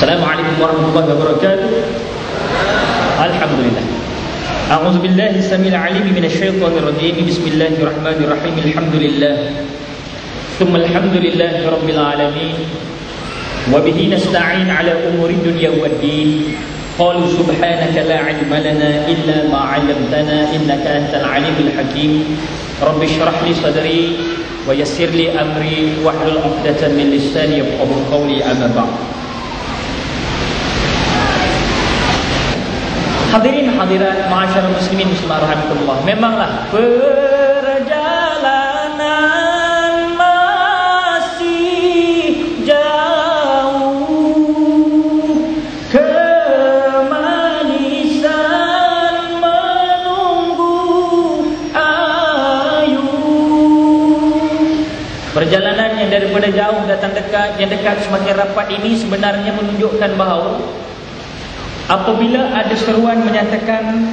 Assalamualaikum warahmatullahi wabarakatuh. Alhamdulillah. A'udzu billahi samil alim minasyaitonir rajim. Bismillahirrahmanirrahim. Alhamdulillah. Tsumma alhamdulillahi rabbil alamin. Wa bihi nasta'in ala umuri dunya waddin. Qalu subhanaka la 'ilma lana illa ma 'allamtana innaka antal alimul hakim. Rabbi shrah li sadri wa yassir li amri wahlul 'uqdatam min lisani yafqahu qawli, amma ba'd. Hadirin hadirat ma'asyiral muslimin muslimat rahimakumullah. Memanglah perjalanan masih jauh, kemanisan menunggu ayu. Perjalanan yang daripada jauh datang dekat, yang dekat semakin rapat ini sebenarnya menunjukkan bahawa apabila ada seruan menyatakan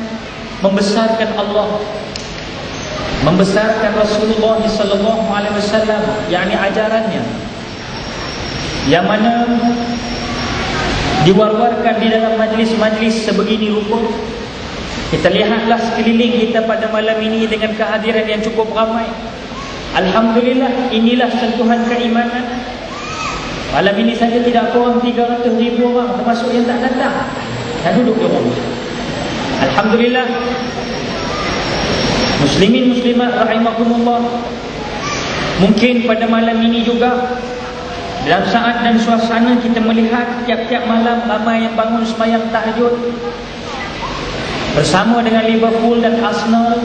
membesarkan Allah, membesarkan Rasulullah sallallahu alaihi wasallam, yakni ajarannya yang mana diwar-warkan di dalam majlis-majlis sebegini rupa, kita lihatlah sekeliling kita pada malam ini dengan kehadiran yang cukup ramai. Alhamdulillah, inilah sentuhan keimanan. Malam ini saja tidak kurang 300,000 orang, termasuk yang tak datang, dan duduk di rumah. Alhamdulillah. Muslimin muslimat rahimakumullah. Mungkin pada malam ini juga, dalam saat dan suasana kita melihat tiap-tiap malam ramai yang bangun sembahyang tahajud bersama dengan Liverpool dan Arsenal,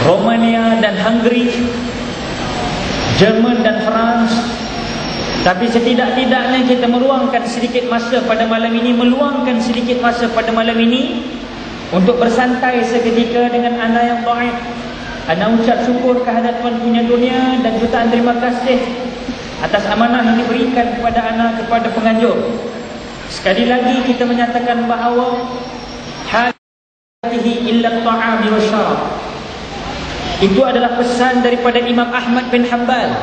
Romania dan Hungary, Jerman dan France. Tapi setidak-tidaknya kita meluangkan sedikit masa pada malam ini, untuk bersantai seketika dengan anak yang baik. Anak ucap syukur kehadirat Tuhan punya dunia dan jutaan terima kasih atas amanah yang diberikan kepada anak, kepada penganjur. Sekali lagi kita menyatakan bahawa hadihi illa ta'ami wa syarab. Itu adalah pesan daripada Imam Ahmad bin Hanbal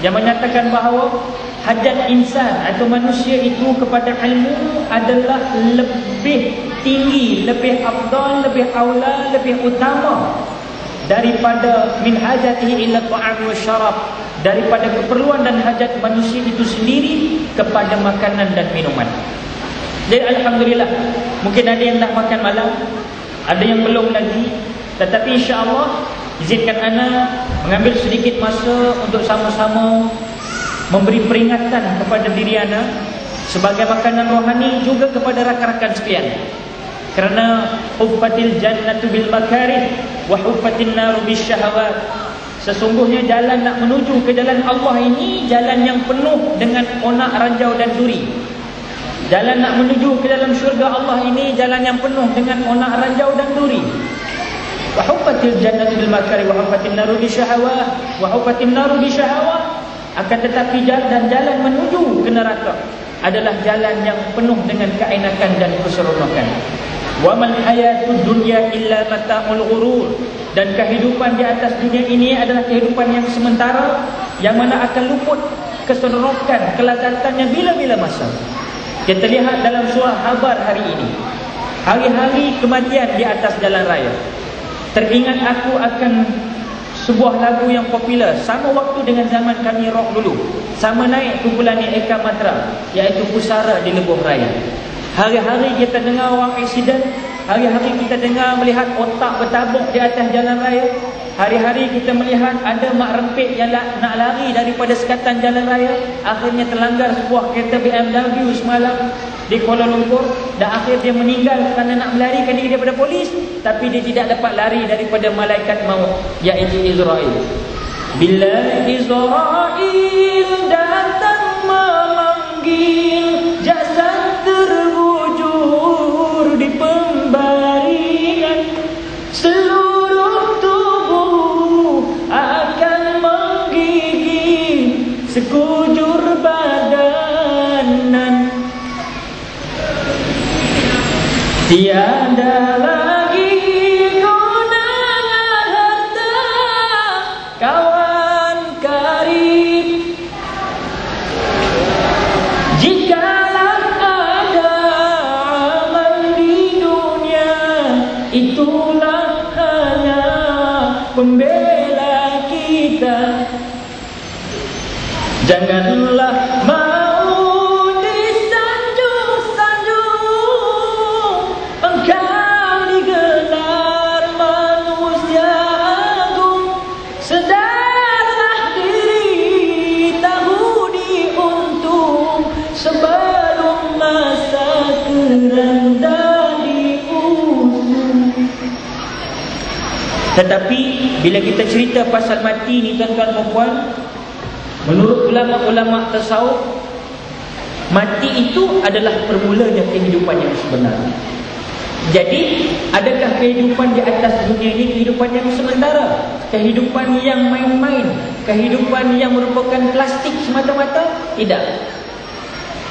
yang menyatakan bahawa hajat insan atau manusia itu kepada ilmu adalah lebih tinggi, lebih afdal, lebih aula, lebih utama daripada min hajatihi illa ta'am wa syarab, daripada keperluan dan hajat manusia itu sendiri kepada makanan dan minuman. Jadi alhamdulillah, mungkin ada yang dah makan malam, ada yang belum lagi, tetapi insya-Allah izinkan ana mengambil sedikit masa untuk sama-sama memberi peringatan kepada diri ana sebagai makanan rohani, juga kepada rakan-rakan sekalian. Kerana huffatil jannatu bil makarih wa huffatin naru bis syahawat. Sesungguhnya jalan nak menuju ke jalan Allah ini jalan yang penuh dengan onak, ranjau dan duri. Jalan nak menuju ke dalam syurga Allah ini jalan yang penuh dengan onak, ranjau dan duri. Wa huffatil jannatu bil makarih wa huffatin naru bis syahawat wa huffatin naru bis syahawat. Akan tetapi jalan menuju ke neraka adalah jalan yang penuh dengan keenakan dan keseronokan. Wa mal hayatud dunya illa mata'ul ghurur. Dan kehidupan di atas dunia ini adalah kehidupan yang sementara, yang mana akan luput keseronokan, kelazatannya bila-bila masa. Kita lihat dalam surah Habar hari ini, hari-hari kematian di atas jalan raya. Teringat aku akan sebuah lagu yang popular sama waktu dengan zaman kami rock dulu, sama naik kumpulan Eka Matra, iaitu Pusara di Lebuh Raya. Hari-hari kita dengar orang aksiden, hari-hari kita dengar melihat otak bertabuk di atas jalan raya. Hari-hari kita melihat ada mak rempit yang nak lari daripada sekatan jalan raya, akhirnya terlanggar sebuah kereta BMW semalam di Kuala Lumpur, dan akhir dia meninggal kerana nak melarikan diri daripada polis, tapi dia tidak dapat lari daripada malaikat maut, iaitu Israel. Bila Israel datang memanggil, jasad terbujur di pembaringan, seluruh tubuh akan menggigit sekujur badanan. Tiada lagi gunanya harta, kawan karib, jika Janganlah mau disanjung-sanjung, engkau digelar manusia agung. Sedarlah diri, tahu diuntung, sebelum masa keranda diusung. Tetapi bila kita cerita pasal mati ni tuan-tuan dan puan, menurut ulama-ulama tasawuf, mati itu adalah permulanya kehidupan yang sebenar. Jadi, adakah kehidupan di atas dunia ini kehidupan yang sementara? Kehidupan yang main-main? Kehidupan yang merupakan plastik semata-mata? Tidak.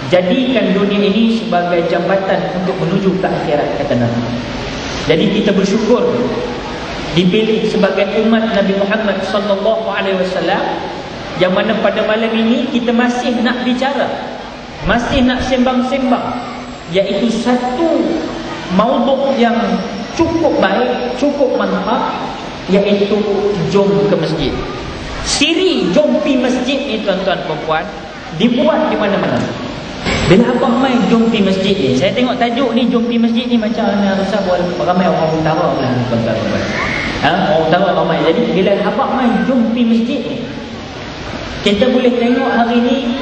Jadikan dunia ini sebagai jambatan untuk menuju ke akhirat, kata Nabi. Jadi kita bersyukur dipilih sebagai umat Nabi Muhammad SAW, yang mana pada malam ini kita masih nak bicara, masih nak sembang-sembang, iaitu satu maudhu yang cukup baik, cukup manfaat, iaitu jom ke masjid. Siri jom pi masjid ni tuan-tuan dan puan dibuat di mana-mana. Bila abang main jom pi masjid ni, saya tengok tajuk ni jom pi masjid ni macam mana, rasa ramai orang utara lah tuan-tuan dan puan. Orang utara ramai. Jadi bila abang main jom pi masjid ni, kita boleh tengok hari ni,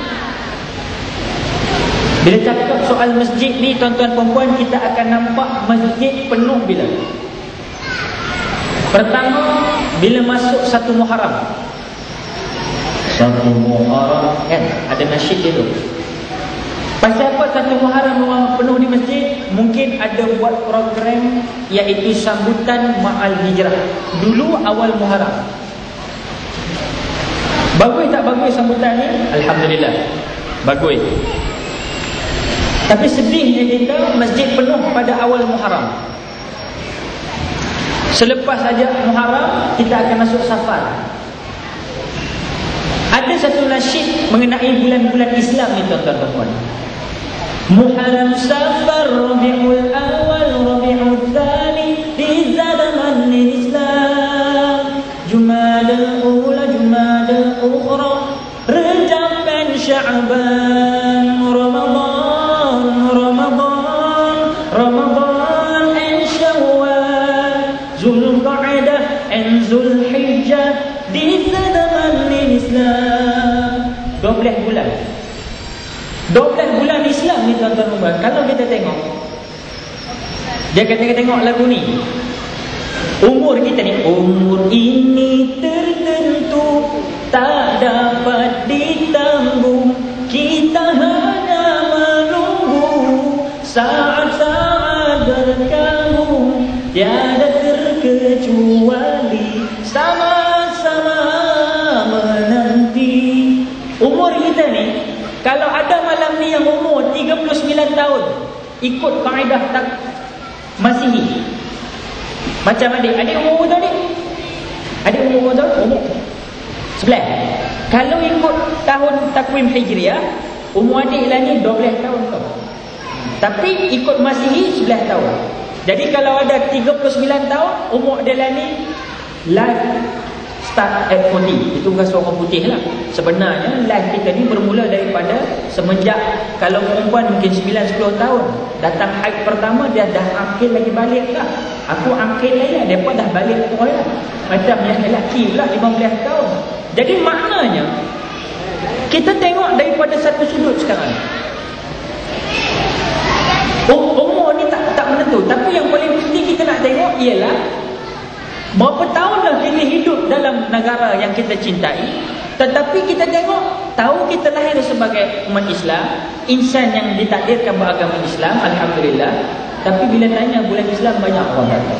bila cakap soal masjid ni tuan-tuan dan puan, kita akan nampak masjid penuh bila. Pertama, bila masuk satu Muharram. Satu Muharram kan, ada nasyid dia tu. Pasal apa satu Muharram orang penuh di masjid? Mungkin ada buat program iaitu sambutan Ma'al Hijrah. Dulu awal Muharram. Bagus tak bagus sambutan ni? Alhamdulillah, bagus. Tapi sedihnya kita, masjid penuh pada awal Muharram. Selepas saja Muharram, kita akan masuk Safar. Ada satu nasyid mengenai bulan-bulan Islam ni tuan-tuan dan puan. Muharram, Safar, Rabiul Awal, Rabiul Tsani, di zaman Islam. Jumadal Ula, Jumadal Ukhra, Rajab dan Sya'ban, Ramadan, Ramadan, Ramadan and Syawal, Zulqa'dah and Zulhijjah, di zaman Islam. 12 bulan. 12 bulan Islam ni tuan-tuan dan puan. Kalau kita tengok, dia kata tengok lagu ni, umur kita ni, umur ini tertentu, tak dapat ditanggung, kita hanya menunggu saat-saat berkabung, tiada terkecuali sama-sama menanti. Umur kita ni, kalau ada malam ni yang umur 39 tahun, ikut kaedah tak Masihi. Macam adik umur betul ni? Adik umur betul? Umur 11. Kalau ikut tahun takwim Hijriah, umur adik lah ni 12 tahun tau. Tapi ikut Masihi 11 tahun. Jadi kalau ada 39 tahun, umur dia lah ni life start at 40. Itu rasa orang putih lah. Sebenarnya life kita ni bermula daripada semenjak, kalau perempuan mungkin 9-10 tahun, datang haid pertama, dia dah akil lagi balik lah. Aku akil lagi lah, dia pun dah balik tu lah. Macam yang lelaki pula 15 tahun. Jadi maknanya kita tengok daripada satu sudut sekarang. Umur ni tak menentu. Tapi yang paling penting kita nak tengok ialah berapa tahun dah kita hidup dalam negara yang kita cintai. Tetapi kita tengok, tahu kita lahir sebagai umat Islam, insan yang ditakdirkan beragama Islam, Alhamdulillah. Tapi bila tanya bulan Islam, banyak orang kata.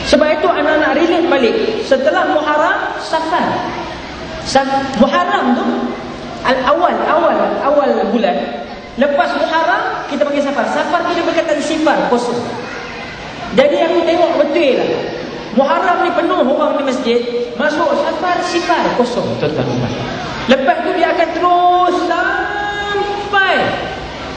Sebab itu anak-anak relate balik. Setelah Muharram, Safar. Muharram tu awal bulan. Lepas Muharram, kita panggil Safar. Safar tu dia berkaitan sifar, kosong. Jadi aku tengok betul lah, Muharram ni penuh orang di masjid, masuk Safar, sifar, kosong tuan-tuan. Lepas tu dia akan terus lah